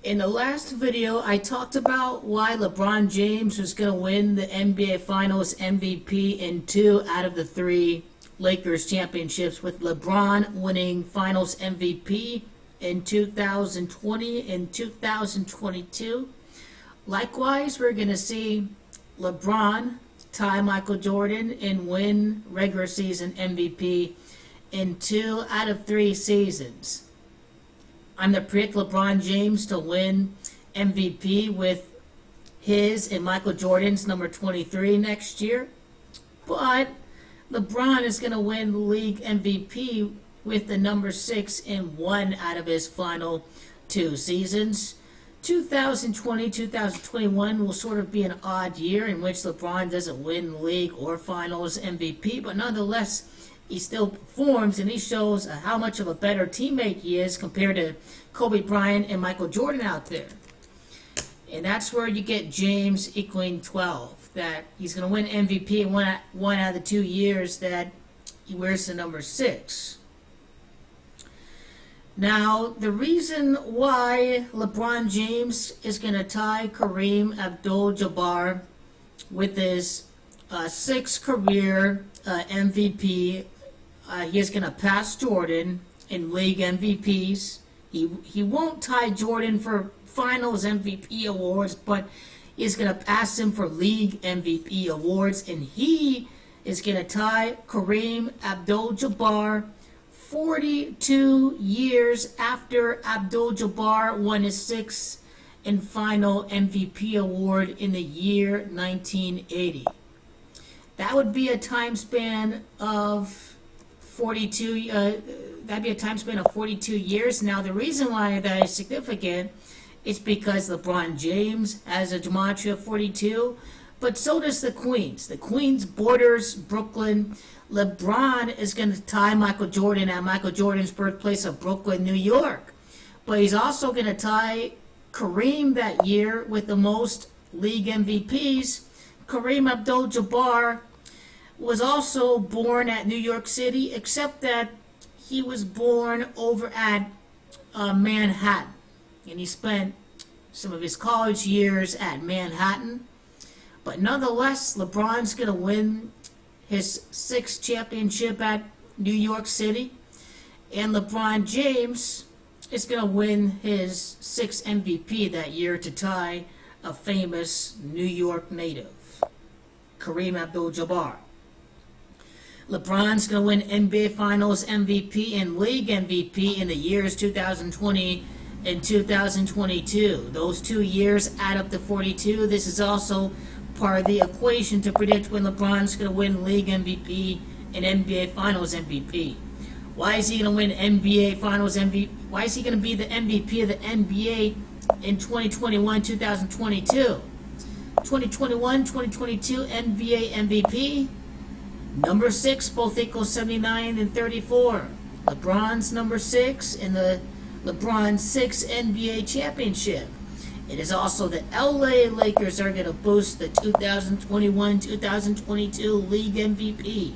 In the last video, I talked about why LeBron James was going to win the NBA Finals MVP in 2 out of the 3 Lakers championships, with LeBron winning Finals MVP in 2020 and 2022. Likewise, we're going to see LeBron tie Michael Jordan and win regular season MVP in 2 out of 3 seasons. I'm going to predict LeBron James to win MVP with his and Michael Jordan's number 23 next year. But LeBron is going to win league MVP with the number 6 in 1 out of his final 2 seasons. 2020-2021 will sort of be an odd year in which LeBron doesn't win league or finals MVP, but nonetheless, he still performs and he shows how much of a better teammate he is compared to Kobe Bryant and Michael Jordan out there. And that's where you get James equaling 12, that he's going to win MVP in one out of the 2 years that he wears the number 6. Now, the reason why LeBron James is going to tie Kareem Abdul-Jabbar with his 6th career MVP, he is going to pass Jordan in league MVPs. He won't tie Jordan for finals MVP awards, but he's going to pass him for league MVP awards, and he is going to tie Kareem Abdul-Jabbar 42 years after Abdul-Jabbar won his 6th and final MVP award in the year 1980. That would be a time span of 42. That'd be a time span of 42 years. Now, the reason why that is significant is because LeBron James has a gematria of 42, but so does the Queens. The Queens borders Brooklyn. LeBron is going to tie Michael Jordan at Michael Jordan's birthplace of Brooklyn, New York. But he's also going to tie Kareem that year with the most league MVPs. Kareem Abdul-Jabbar was also born at New York City, except that he was born over at Manhattan. And he spent some of his college years at Manhattan. But nonetheless, LeBron's going to win his 6th championship at New York City. And LeBron James is going to win his 6th MVP that year to tie a famous New York native, Kareem Abdul-Jabbar. LeBron's going to win NBA Finals MVP and League MVP in the years 2020 and 2022. Those 2 years add up to 42. This is also part of the equation to predict when LeBron's going to win League MVP and NBA Finals MVP. Why is he going to win NBA Finals MVP? Why is he going to be the MVP of the NBA in 2021-2022? 2021-2022 NBA MVP. Number 6, both equal 79 and 34. LeBron's number 6 in the LeBron's 6th NBA championship. It is also the LA Lakers are going to boost the 2021-2022 league MVP.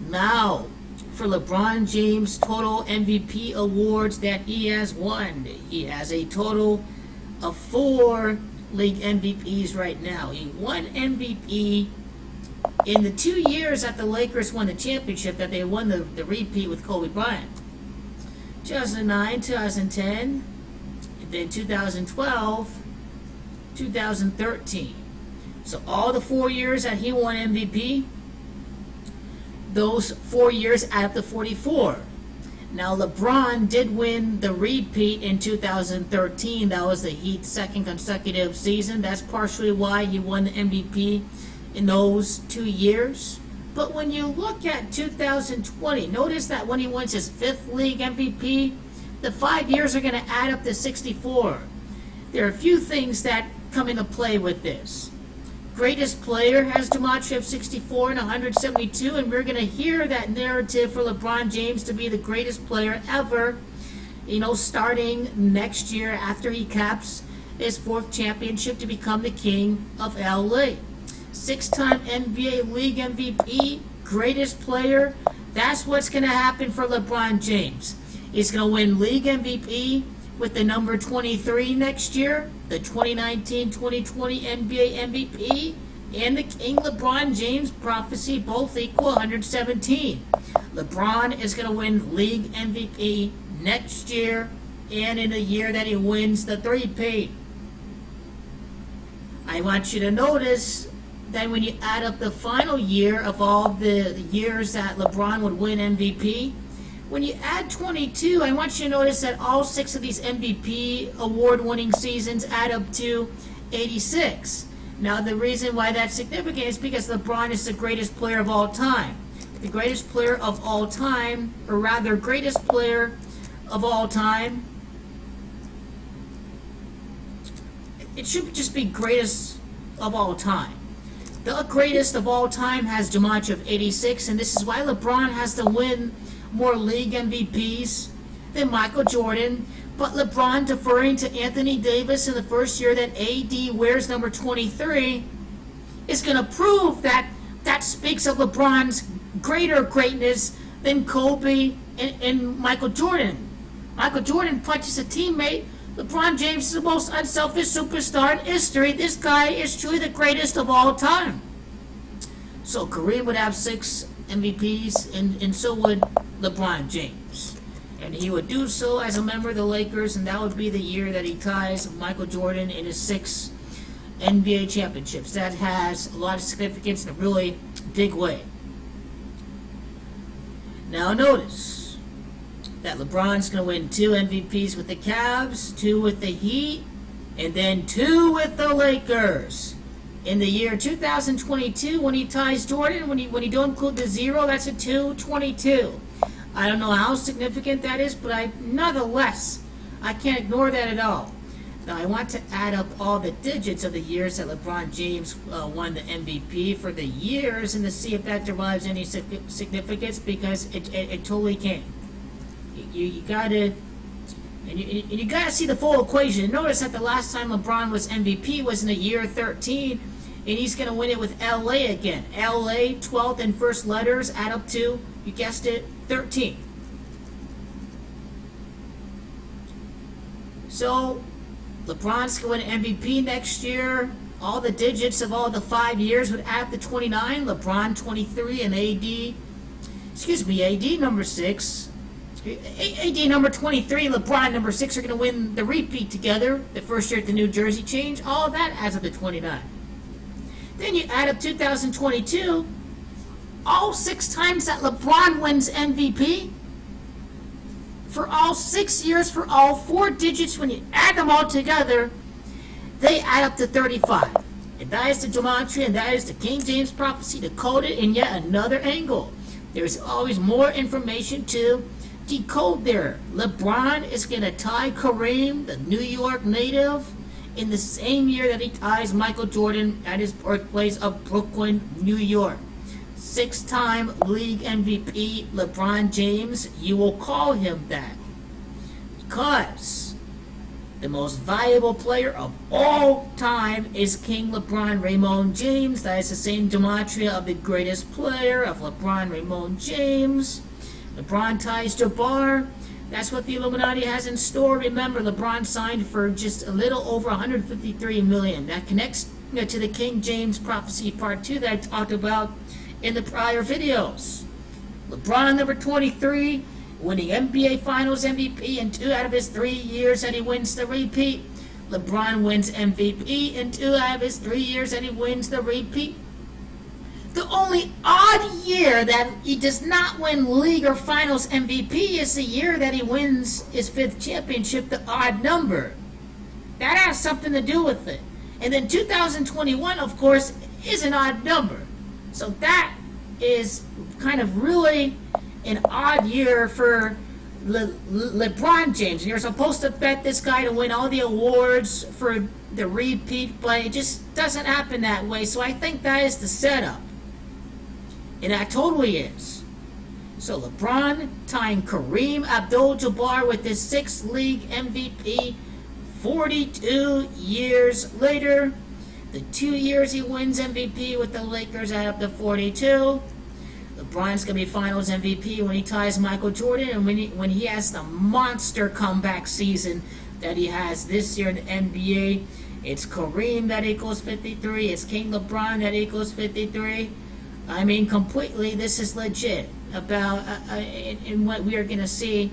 Now, for LeBron James' total MVP awards that he has won, he has a total of 4 league MVPs right now. He won MVP in the 2 years that the Lakers won the championship, that they won the repeat with Kobe Bryant. 2009, 2010, and then 2012, 2013. So all the 4 years that he won MVP, those 4 years add up to 44. Now, LeBron did win the repeat in 2013. That was the Heat's 2nd consecutive season. That's partially why he won the MVP in those 2 years. But when you look at 2020, notice that when he wins his 5th league MVP, the 5 years are going to add up to 64. There are a few things that come into play with this. Greatest player has gematria of 64 and 172, and we're going to hear that narrative for LeBron James to be the greatest player ever, starting next year after he caps his 4th championship to become the king of LA. 6-time NBA League MVP, greatest player. That's what's going to happen for LeBron James. He's going to win League MVP with the number 23 next year, the 2019-2020 NBA MVP, and the King LeBron James prophecy both equal 117. LeBron is going to win league MVP next year and in the year that he wins the three-peat. I want you to notice that when you add up the final year of all the years that LeBron would win MVP, when you add 22, I want you to notice that all 6 of these MVP award-winning seasons add up to 86. Now, the reason why that's significant is because LeBron is the greatest player of all time. The greatest player of all time, or rather, greatest player of all time. It should just be greatest of all time. The greatest of all time has gematria of 86, and this is why LeBron has to win more league MVPs than Michael Jordan. But LeBron deferring to Anthony Davis in the first year that AD wears number 23 is going to prove that that speaks of LeBron's greater greatness than Kobe and Michael Jordan. Michael Jordan punches a teammate. LeBron James is the most unselfish superstar in history. This guy is truly the greatest of all time. So Kareem would have 6 MVPs, and so would LeBron James. And he would do so as a member of the Lakers, and that would be the year that he ties Michael Jordan in his 6 NBA championships. That has a lot of significance in a really big way. Now notice that LeBron's going to win 2 MVPs with the Cavs, 2 with the Heat, and then 2 with the Lakers. In the year 2022, when he ties Jordan, when you don't include the 0, that's a 222. I don't know how significant that is, but nonetheless, I can't ignore that at all. Now, I want to add up all the digits of the years that LeBron James won the MVP for the years and to see if that derives any significance, because it totally can. You gotta, and you gotta see the full equation. Notice that the last time LeBron was MVP was in the year 13, and he's gonna win it with LA again. LA, 12th and first letters add up to, you guessed it, 13. So LeBron's going to win MVP next year. All the digits of all the 5 years would add up to 29. LeBron 23 and AD number 6. AD number 23, LeBron number 6 are going to win the repeat together. The first year at the New Jersey change, all of that adds up to 29. Then you add up 2022. All 6 times that LeBron wins MVP, for all 6 years, for all 4 digits, when you add them all together, they add up to 35. And that is the gematria, and that is the King James prophecy decoded in yet another angle. There's always more information to decode there. LeBron is going to tie Kareem, the New York native, in the same year that he ties Michael Jordan at his birthplace of Brooklyn, New York. 6-time league MVP LeBron James, you will call him that because the most valuable player of all time is King LeBron Raymond James. That is the same gematria of the greatest player of LeBron Raymond James. LeBron ties Jabbar. That's what the Illuminati has in store. Remember, LeBron signed for just a little over $153 million. That connects to the King James prophecy part 2 that I talked about in the prior videos. LeBron number 23, winning NBA Finals MVP in 2 out of his 3 years that he wins the repeat. LeBron wins MVP in 2 out of his 3 years that he wins the repeat. The only odd year that he does not win league or finals MVP is the year that he wins his 5th championship, the odd number. That has something to do with it. And then 2021, of course, is an odd number. So that is kind of really an odd year for LeBron James. You're supposed to bet this guy to win all the awards for the repeat, but it just doesn't happen that way. So I think that is the setup. And that totally is. So LeBron tying Kareem Abdul-Jabbar with his 6th league MVP 42 years later. The 2 years he wins MVP with the Lakers add up to 42. LeBron's going to be Finals MVP when he ties Michael Jordan, and when he has the monster comeback season that he has this year in the NBA. It's Kareem that equals 53. It's King LeBron that equals 53. I mean, completely, this is legit about in what we are going to see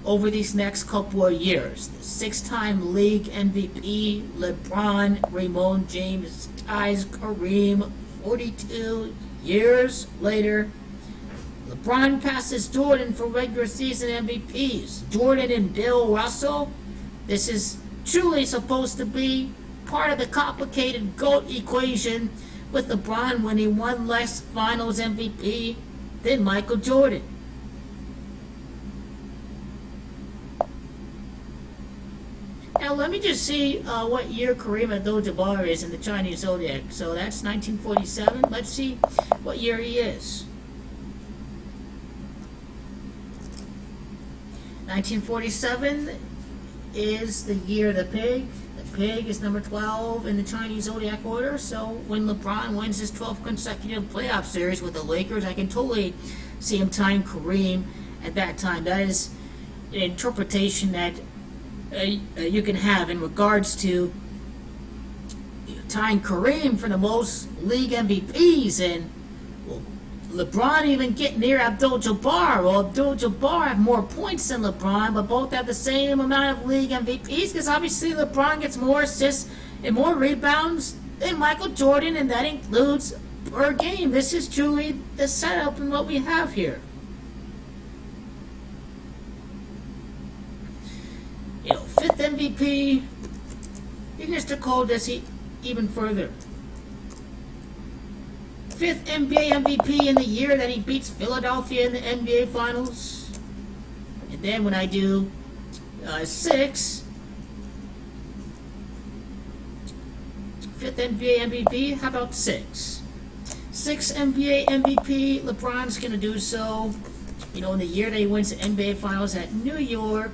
over these next couple of years. The six-time league MVP, LeBron, Raymond James ties Kareem 42 years later. LeBron passes Jordan for regular season MVPs. Jordan and Bill Russell. This is truly supposed to be part of the complicated GOAT equation, with LeBron winning one less finals MVP than Michael Jordan. Now let me just see what year Kareem Abdul-Jabbar is in the Chinese zodiac. So that's 1947. Let's see what year he is. 1947 is the year of the pig. The pig is number 12 in the Chinese zodiac order. So when LeBron wins his 12th consecutive playoff series with the Lakers, I can totally see him tying Kareem at that time. That is an interpretation that you can have in regards to tying Kareem for the most league MVPs, and LeBron even getting near Abdul-Jabbar. Well, Abdul-Jabbar have more points than LeBron, but both have the same amount of league MVPs, because obviously LeBron gets more assists and more rebounds than Michael Jordan, and that includes per game. This is truly the setup and what we have here. You know, fifth MVP, you can just decode this even further. Fifth NBA MVP in the year that he beats Philadelphia in the NBA Finals. And then when I do six, fifth NBA MVP, how about six? Sixth NBA MVP, LeBron's going to do so, you know, in the year that he wins the NBA Finals at New York.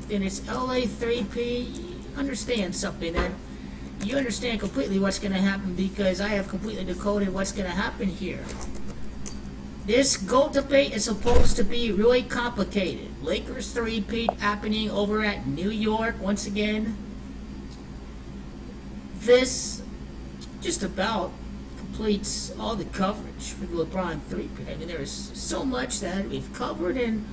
Then it's LA 3P. Understand something, that you understand completely what's going to happen, because I have completely decoded what's going to happen here. This GOAT debate is supposed to be really complicated. Lakers 3P happening over at New York once again. This just about completes all the coverage for the LeBron 3P. I mean, there is so much that we've covered in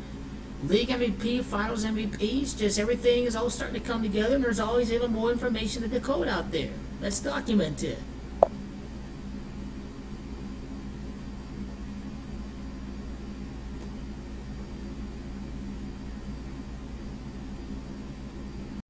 league MVP, finals MVPs, just everything is all starting to come together, and there's always even more information to decode out there. Let's document it.